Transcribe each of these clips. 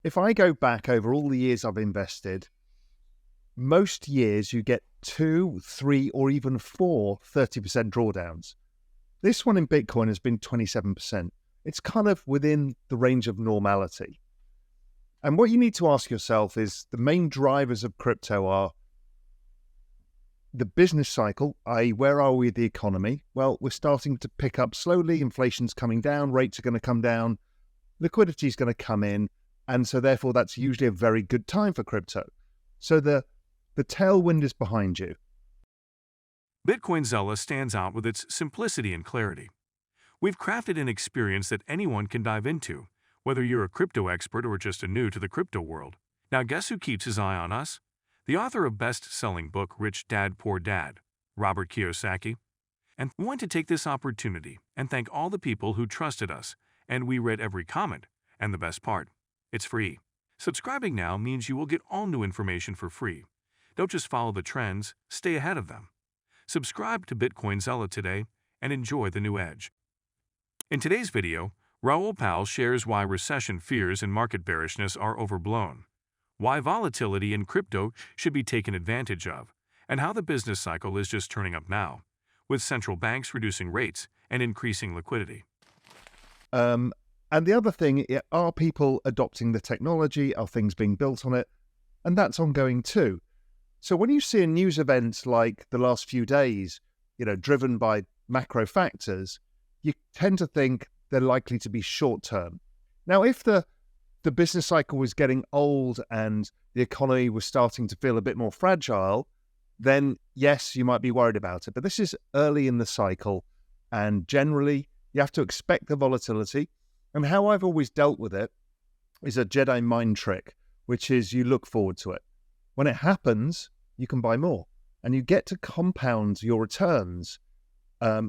If I go back over all the years I've invested, most years you get 2, 3, or even 4 30% drawdowns. This one in Bitcoin has been 27%. It's kind of within the range of normality. And what you need to ask yourself is the main drivers of crypto are the business cycle, i.e. where are we with the economy? Well, we're starting to pick up slowly. Inflation's coming down. Rates are going to come down. Liquidity is going to come in. And so therefore, that's usually a very good time for crypto. So the tailwind is behind you. Bitcoin Zella stands out with its simplicity and clarity. We've crafted an experience that anyone can dive into, whether you're a crypto expert or just a new to the crypto world. Now guess who keeps his eye on us? The author of best-selling book Rich Dad Poor Dad, Robert Kiyosaki. And we want to take this opportunity and thank all the people who trusted us, and we read every comment. And the best part, it's free. Subscribing now means you will get all new information for free. Don't just follow the trends, stay ahead of them. Subscribe to Bitcoin Zella today and enjoy the new edge. In today's video, Raoul Pal shares why recession fears and market bearishness are overblown, why volatility in crypto should be taken advantage of, and how the business cycle is just turning up now, with central banks reducing rates and increasing liquidity. And the other thing, are people adopting the technology? Are things being built on it? And that's ongoing too. So when you see a news event like the last few days, driven by macro factors, you tend to think they're likely to be short-term. Now, if the business cycle was getting old and the economy was starting to feel a bit more fragile, then yes, you might be worried about it. But this is early in the cycle, and generally you have to expect the volatility. And how I've always dealt with it is a Jedi mind trick, which is you look forward to it. When it happens, you can buy more, and you get to compound your returns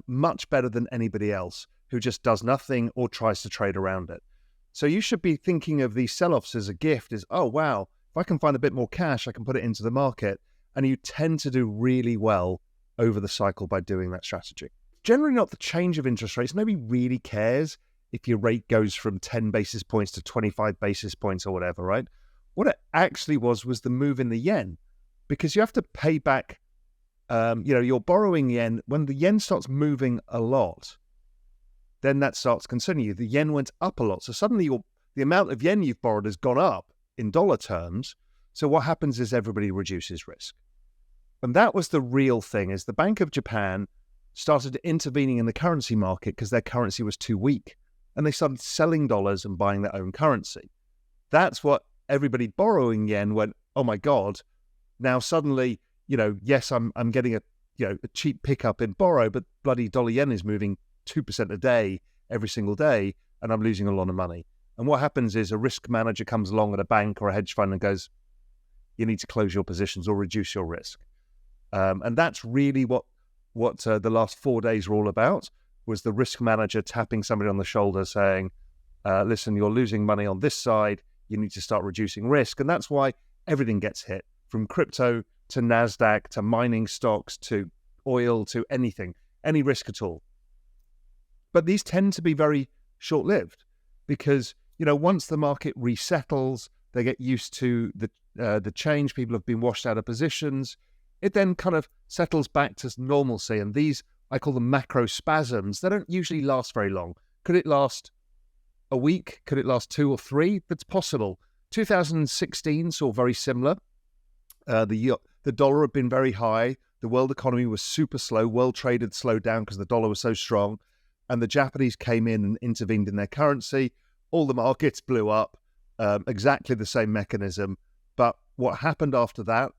much better than anybody else who just does nothing or tries to trade around it. So you should be thinking of these sell-offs as a gift, is, oh, wow, if I can find a bit more cash, I can put it into the market. And you tend to do really well over the cycle by doing that strategy. Generally not the change of interest rates. Nobody really cares if your rate goes from 10 basis points to 25 basis points or whatever, right? What it actually was the move in the yen, because you have to pay back, you're borrowing yen. When the yen starts moving a lot, then that starts concerning you. The yen went up a lot. So suddenly the amount of yen you've borrowed has gone up in dollar terms. So what happens is everybody reduces risk. And that was the real thing, is the Bank of Japan started intervening in the currency market because their currency was too weak. And they started selling dollars and buying their own currency. That's what everybody borrowing yen went, oh my God, now suddenly, yes, I'm getting a cheap pickup in borrow, but bloody dollar yen is moving 2% a day every single day, and I'm losing a lot of money. And what happens is a risk manager comes along at a bank or a hedge fund and goes, you need to close your positions or reduce your risk. And that's really what the last 4 days were all about, was the risk manager tapping somebody on the shoulder saying, listen, you're losing money on this side, you need to start reducing risk. And that's why everything gets hit, from crypto to NASDAQ to mining stocks to oil to anything, any risk at all. But these tend to be very short-lived because, once the market resettles, they get used to the change, people have been washed out of positions, it then kind of settles back to normalcy. And these, I call them macro spasms. They don't usually last very long. Could it last a week? Could it last 2 or 3? That's possible. 2016 saw very similar. The dollar had been very high. The world economy was super slow. World trade had slowed down because the dollar was so strong. And the Japanese came in and intervened in their currency. All the markets blew up. Exactly the same mechanism. But what happened after that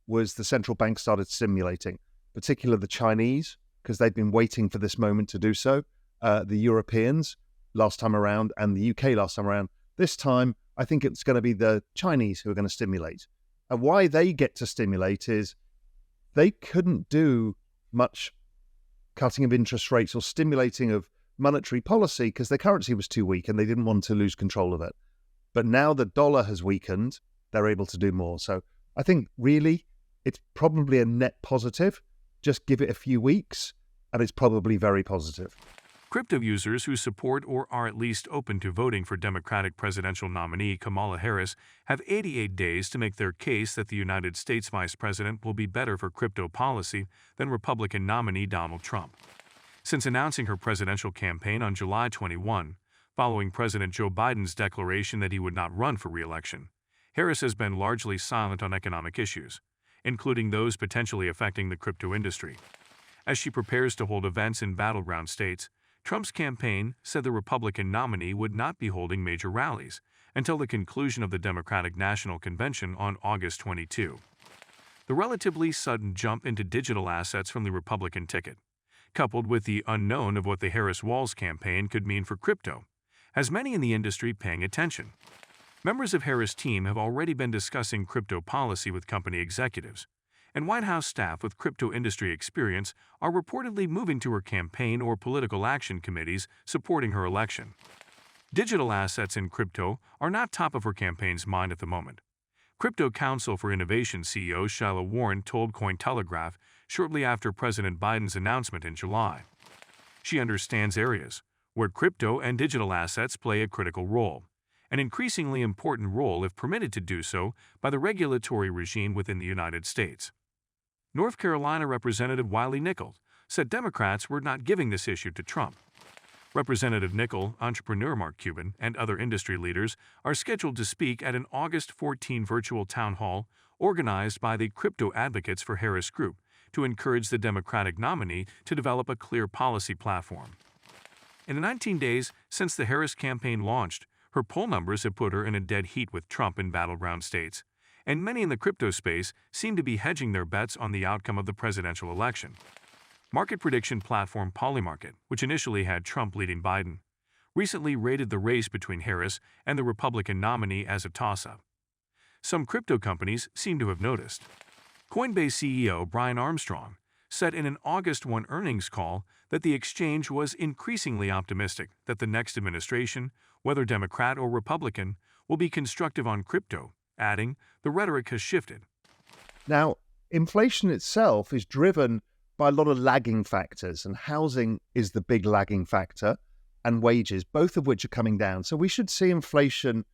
was the central bank started stimulating, particularly the Chinese, because they'd been waiting for this moment to do so. The Europeans last time around and the UK last time around. This time, I think it's going to be the Chinese who are going to stimulate. And why they get to stimulate is they couldn't do much cutting of interest rates or stimulating of monetary policy because their currency was too weak and they didn't want to lose control of it. But now the dollar has weakened, they're able to do more. So I think really it's probably a net positive. Just give it a few weeks and it's probably very positive. Crypto users who support or are at least open to voting for Democratic presidential nominee Kamala Harris have 88 days to make their case that the United States Vice President will be better for crypto policy than Republican nominee Donald Trump. Since announcing her presidential campaign on July 21, following President Joe Biden's declaration that he would not run for re-election, Harris has been largely silent on economic issues, including those potentially affecting the crypto industry. As she prepares to hold events in battleground states, Trump's campaign said the Republican nominee would not be holding major rallies until the conclusion of the Democratic National Convention on August 22. The relatively sudden jump into digital assets from the Republican ticket, coupled with the unknown of what the Harris-Walz campaign could mean for crypto, has many in the industry paying attention. Members of Harris' team have already been discussing crypto policy with company executives, and White House staff with crypto industry experience are reportedly moving to her campaign or political action committees supporting her election. Digital assets in crypto are not top of her campaign's mind at the moment. Crypto Council for Innovation CEO Shiloh Warren told Cointelegraph shortly after President Biden's announcement in July. She understands areas where crypto and digital assets play a critical role, an increasingly important role if permitted to do so by the regulatory regime within the United States. North Carolina Representative Wiley Nickel said Democrats were not giving this issue to Trump. Representative Nickel, entrepreneur Mark Cuban, and other industry leaders are scheduled to speak at an August 14 virtual town hall organized by the Crypto Advocates for Harris Group to encourage the Democratic nominee to develop a clear policy platform. In the 19 days since the Harris campaign launched, her poll numbers have put her in a dead heat with Trump in battleground states, and many in the crypto space seem to be hedging their bets on the outcome of the presidential election. Market prediction platform Polymarket, which initially had Trump leading Biden, recently rated the race between Harris and the Republican nominee as a toss-up. Some crypto companies seem to have noticed. Coinbase CEO Brian Armstrong said in an August 1 earnings call that the exchange was increasingly optimistic that the next administration, whether Democrat or Republican, will be constructive on crypto, adding, "The rhetoric has shifted." Now, inflation itself is driven by a lot of lagging factors, and housing is the big lagging factor, and wages, both of which are coming down. So we should see inflation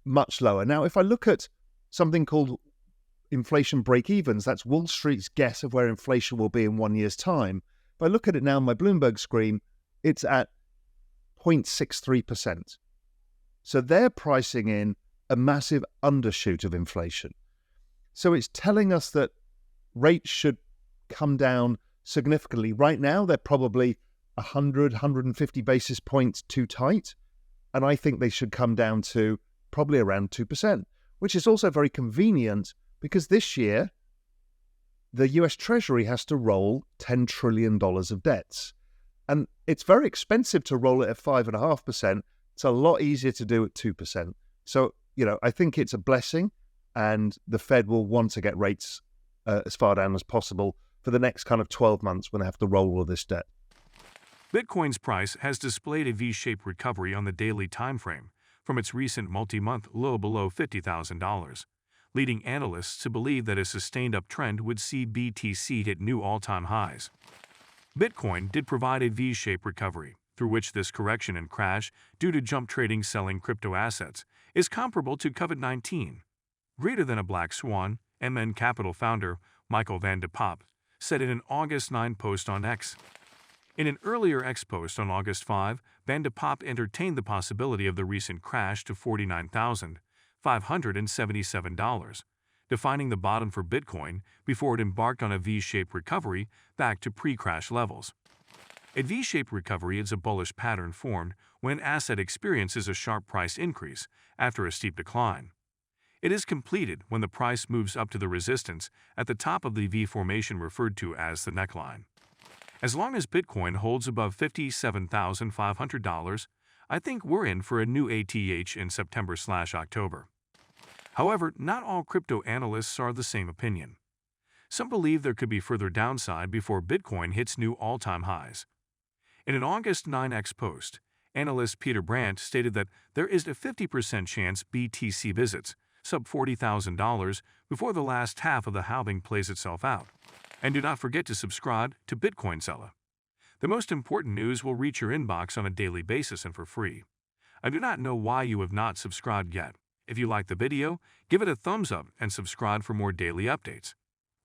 much lower. Now, if I look at something called inflation break-evens, that's Wall Street's guess of where inflation will be in 1 year's time. If I look at it now on my Bloomberg screen, it's at 0.63%. So they're pricing in a massive undershoot of inflation. So it's telling us that rates should come down significantly. Right now, they're probably 100, 150 basis points too tight. And I think they should come down to probably around 2%, which is also very convenient because this year, the US Treasury has to roll $10 trillion of debts. And it's very expensive to roll it at 5.5%. It's a lot easier to do at 2%. So, I think it's a blessing, and the Fed will want to get rates as far down as possible for the next kind of 12 months when they have to roll all this debt. Bitcoin's price has displayed a V-shaped recovery on the daily time frame from its recent multi-month low below $50,000, leading analysts to believe that a sustained uptrend would see BTC hit new all-time highs. Bitcoin did provide a V-shaped recovery, through which this correction and crash due to jump trading selling crypto assets is comparable to COVID-19. Greater than a black swan, MN Capital founder Michael Van de Poppe said in an August 9 post on X. In an earlier X post on August 5, Van de Poppe entertained the possibility of the recent crash to $49,577, defining the bottom for Bitcoin before it embarked on a V-shaped recovery back to pre-crash levels. A V-shaped recovery is a bullish pattern formed when an asset experiences a sharp price increase after a steep decline. It is completed when the price moves up to the resistance at the top of the V formation referred to as the neckline. As long as Bitcoin holds above $57,500, I think we're in for a new ATH in September/October. However, not all crypto analysts are the same opinion. Some believe there could be further downside before Bitcoin hits new all-time highs. In an August 9X post, analyst Peter Brandt stated that there is a 50% chance BTC visits sub $40,000 before the last half of the halving plays itself out. And do not forget to subscribe to Bitcoin Seller. The most important news will reach your inbox on a daily basis and for free. I do not know why you have not subscribed yet. If you like the video, give it a thumbs up and subscribe for more daily updates.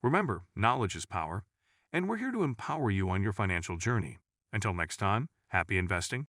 Remember, knowledge is power, and we're here to empower you on your financial journey. Until next time, happy investing.